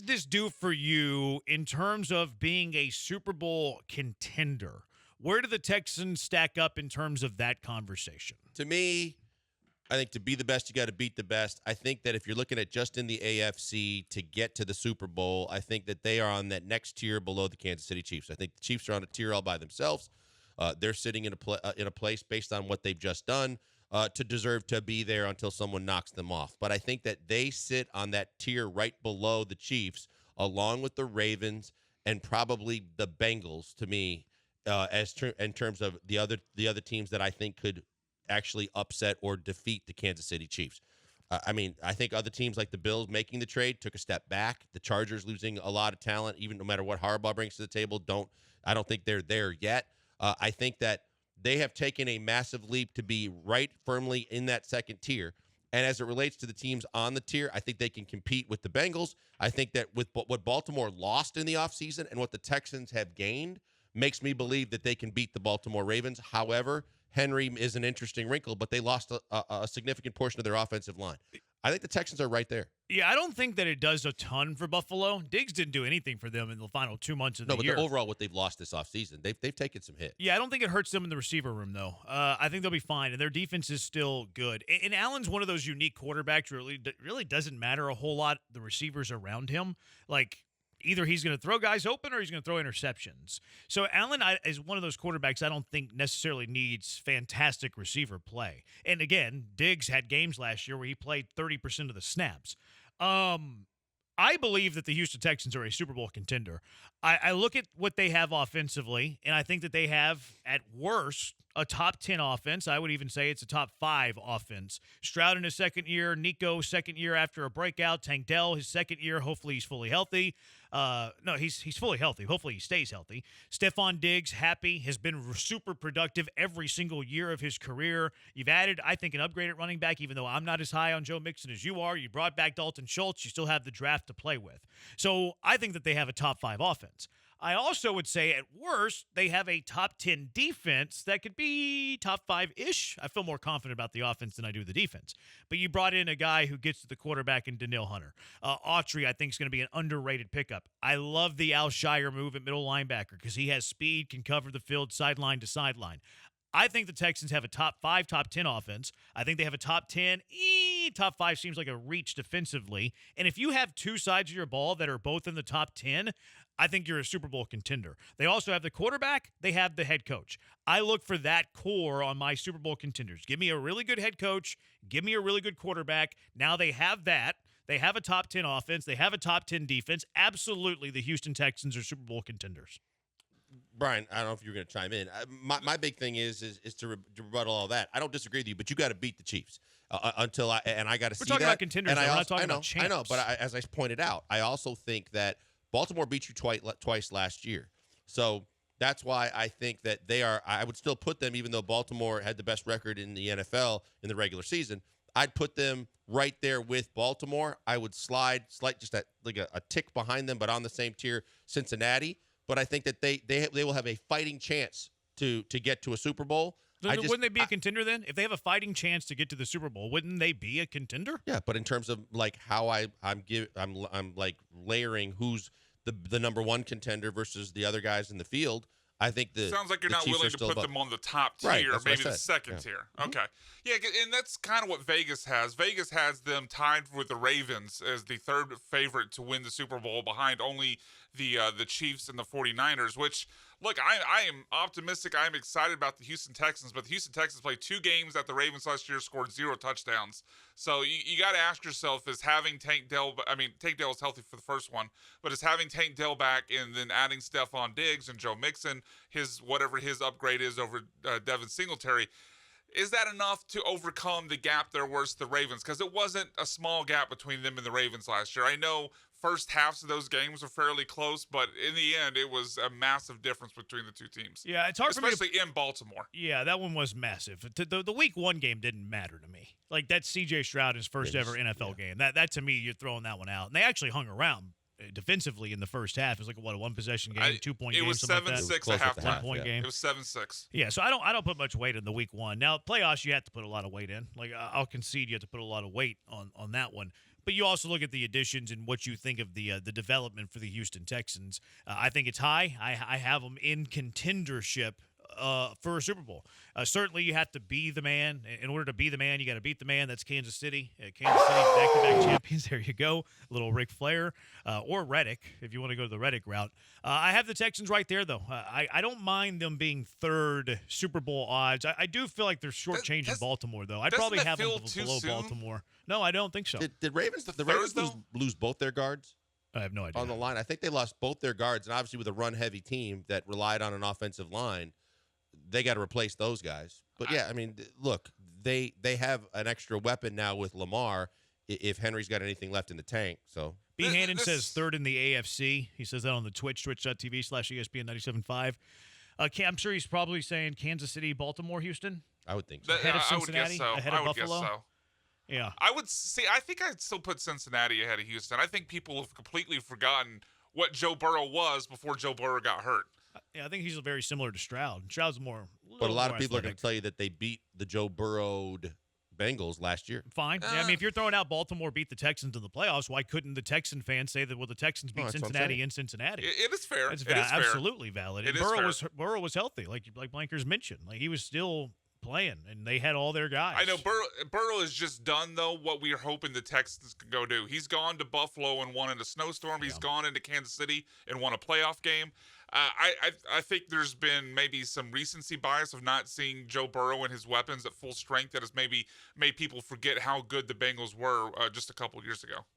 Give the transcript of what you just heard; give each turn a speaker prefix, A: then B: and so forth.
A: this do for you in terms of being a Super Bowl contender? Where do the Texans stack up in terms of that conversation?
B: To me, I think to be the best, you got to beat the best. I think that if you're looking at just in the AFC to get to the Super Bowl, I think that they are on that next tier below the Kansas City Chiefs. I think the Chiefs are on a tier all by themselves. They're sitting in a place based on what they've just done to deserve to be there until someone knocks them off. But I think that they sit on that tier right below the Chiefs, along with the Ravens and probably the Bengals. To me, in terms of the other teams that I think could actually upset or defeat the Kansas City Chiefs. I mean, I think other teams like the Bills making the trade took a step back. The Chargers losing a lot of talent, even no matter what Harbaugh brings to the table. I don't think they're there yet. I think that they have taken a massive leap to be right firmly in that second tier. And as it relates to the teams on the tier, I think they can compete with the Bengals. I think that with what Baltimore lost in the offseason and what the Texans have gained makes me believe that they can beat the Baltimore Ravens. However, Henry is an interesting wrinkle, but they lost a significant portion of their offensive line. I think the Texans are right there.
A: Yeah, I don't think that it does a ton for Buffalo. Diggs didn't do anything for them in the final 2 months of the year.
B: No, but overall what they've lost this offseason, they've taken some hits.
A: Yeah, I don't think it hurts them in the receiver room, though. I think they'll be fine, and their defense is still good. And Allen's one of those unique quarterbacks where it really doesn't matter a whole lot the receivers around him. Like, either he's going to throw guys open or he's going to throw interceptions. So Allen is one of those quarterbacks I don't think necessarily needs fantastic receiver play. And again, Diggs had games last year where he played 30% of the snaps. I believe that the Houston Texans are a Super Bowl contender. I look at what they have offensively, and I think that they have, at worst, a top 10 offense. I would even say it's a top 5 offense. Stroud in his second year, Nico second year after a breakout, Tank Dell his second year. Hopefully he's fully healthy. No, he's fully healthy. Hopefully he stays healthy. Stephon Diggs, happy, has been super productive every single year of his career. You've added, I think, an upgraded running back, even though I'm not as high on Joe Mixon as you are. You brought back Dalton Schultz. You still have the draft to play with. So I think that they have a top 5 offense. I also would say, at worst, they have a top 10 defense that could be top 5-ish. I feel more confident about the offense than I do the defense. But you brought in a guy who gets to the quarterback in Danielle Hunter. Autry, I think, is going to be an underrated pickup. I love the Al Shire move at middle linebacker because he has speed, can cover the field sideline to sideline. I think the Texans have a top 5, top 10 offense. I think they have a top 10. Top 5 seems like a reach defensively. And if you have two sides of your ball that are both in the top 10, I think you're a Super Bowl contender. They also have the quarterback. They have the head coach. I look for that core on my Super Bowl contenders. Give me a really good head coach. Give me a really good quarterback. Now they have that. They have a top 10 offense. They have a top 10 defense. Absolutely, the Houston Texans are Super Bowl contenders.
B: Brian, I don't know if you're going to chime in. My big thing is to rebuttal all that. I don't disagree with you, but you got to beat the Chiefs I got to see that.
A: We're talking about contenders. We're not talking about champs.
B: I know, but as I pointed out, I also think that Baltimore beat you twice last year. So that's why I think that they are – I would still put them, even though Baltimore had the best record in the NFL in the regular season, I'd put them right there with Baltimore. I would slide just like a tick behind them, but on the same tier, Cincinnati. But I think that they will have a fighting chance to get to a Super Bowl.
A: Wouldn't they be a contender then? If they have a fighting chance to get to the Super Bowl, wouldn't they be a contender?
B: Yeah, but in terms of like how I'm like layering who's the number one contender versus the other guys in the field, I think
C: sounds like you're not
B: Chiefs
C: willing to put them on the top tier,
B: right,
C: maybe the second tier. Okay. Yeah, and that's kind of what Vegas has. Vegas has them tied with the Ravens as the third favorite to win the Super Bowl behind only the Chiefs and the 49ers, which, look, I am optimistic. I'm excited about the Houston Texans, but the Houston Texans played 2 games at the Ravens last year, scored 0 touchdowns. So you got to ask yourself, is having Tank Dell was healthy for the first one, but is having Tank Dell back and then adding Stephon Diggs and Joe Mixon, his upgrade is over Devin Singletary, is that enough to overcome the gap there was the Ravens? Because it wasn't a small gap between them and the Ravens last year. I know first halves of those games were fairly close, but in the end, it was a massive difference between the two teams.
A: Yeah, it's hard
C: especially in Baltimore.
A: Yeah, that one was massive. The Week 1 game didn't matter to me. Like, that's C.J. Stroud, his first ever NFL game. That to me, you're throwing that one out. And they actually hung around defensively in the first half. It was like a 1-possession game, 2-point game.
C: It was 7-6 at halftime.
A: 1-point game.
C: It was 7-6.
A: Yeah, so I don't put much weight in the Week 1. Now, playoffs, you have to put a lot of weight in. Like, I'll concede you have to put a lot of weight on that one. But you also look at the additions and what you think of the development for the Houston Texans. I think it's high. I have them in contendership for a Super Bowl. Certainly, you have to be the man. In order to be the man, you got to beat the man. That's Kansas City. Kansas City, back-to-back champions. There you go. A little Ric Flair or Reddick, if you want to go the Reddick route. I have the Texans right there, though. I don't mind them being third Super Bowl odds. I do feel like they're shortchanging Baltimore, though. I'd probably have them below Baltimore. No, I don't think so.
B: Did Ravens the
C: third,
B: Ravens
C: though?
B: lose both their guards
A: I have no idea.
B: on the line? I think they lost both their guards, and obviously with a run-heavy team that relied on an offensive line, they got to replace those guys. But yeah, I mean, look, they have an extra weapon now with Lamar if Henry's got anything left in the tank. So
A: B. Hannon says third in the AFC. He says that on the twitch.tv/ESPN97.5. I'm sure he's probably saying Kansas City, Baltimore, Houston.
B: I would think so.
A: Ahead of
C: I would guess
A: Cincinnati?
C: so.
A: Ahead
C: I
A: of
C: would guess
A: Buffalo?
C: so.
A: Yeah.
C: I think I'd still put Cincinnati ahead of Houston. I think people have completely forgotten what Joe Burrow was before Joe Burrow got hurt.
A: Yeah, I think he's very similar to Stroud. Stroud's more.
B: But a lot of
A: more
B: people are going
A: athletic.
B: to tell you that they beat the Joe Burrowed Bengals last year.
A: Fine. Yeah, I mean, if you're throwing out Baltimore beat the Texans in the playoffs, why couldn't the Texan fans say that? Well, the Texans beat
B: that's what I'm
A: Cincinnati
B: saying.
A: in Cincinnati.
C: It is fair.
A: That's
C: It is fair.
A: absolutely valid.
C: It
A: And
C: is
A: Burrow was healthy, like Blankers mentioned. Like he was still playing, and they had all their guys.
C: I know Burrow has just done, though, what we are hoping the Texans can go do. He's gone to Buffalo and won in a snowstorm. He's gone into Kansas City and won a playoff game. I think there's been maybe some recency bias of not seeing Joe Burrow and his weapons at full strength that has maybe made people forget how good the Bengals were just a couple years ago.